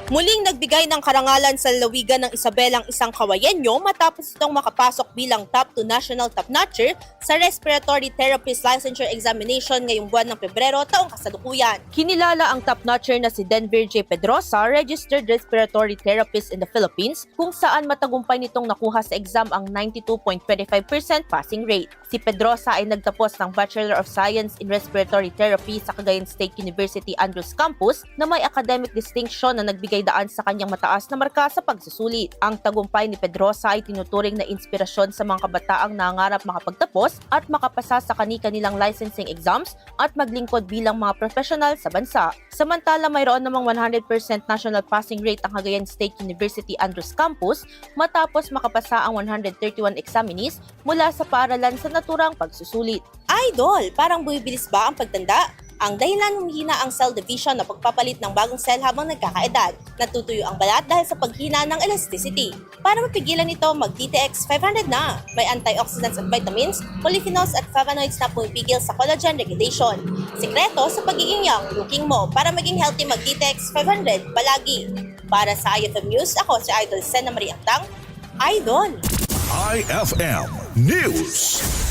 Muling nagbigay ng karangalan sa lalawigan ng Isabel ang isang Kawayenyo matapos itong makapasok bilang top 2 national top-notcher sa Respiratory Therapist Licensure Examination ngayong buwan ng Pebrero taong kasalukuyan. Kinilala ang top-notcher na si Denver J. Pedrosa, Registered Respiratory Therapist in the Philippines, kung saan matagumpay nitong nakuha sa exam ang 92.25% passing rate. Si Pedrosa ay nagtapos ng Bachelor of Science in Respiratory Therapy sa Cagayan State University Andrews Campus na may academic distinction na nagbigay daan sa kanyang mataas na marka sa pagsusulit. Ang tagumpay ni Pedrosa ay tinuturing na inspirasyon sa mga kabataang nangangarap makapagtapos at makapasa sa kani-kanilang licensing exams at maglingkod bilang mga profesional sa bansa. Samantala, mayroon namang 100% national passing rate ang Cagayan State University Andrews Campus matapos makapasa ang 131 examinees mula sa paaralan sa naturang pagsusulit. Idol, parang bumibilis ba ang pagtanda? Ang dahilan humihina ang cell division na pagpapalit ng bagong cell habang nagkakaedad. Natutuyo ang balat dahil sa paghina ng elasticity. Para mapigilan ito, mag-DTX 500 na. May antioxidants at vitamins, polyphenols at flavonoids na pumipigil sa collagen regulation. Sikreto sa pagiging young looking mo. Para maging healthy, mag-DTX 500 palagi. Para sa IFM News, ako si Idol Sena Marie Actang. Idol! IFM News.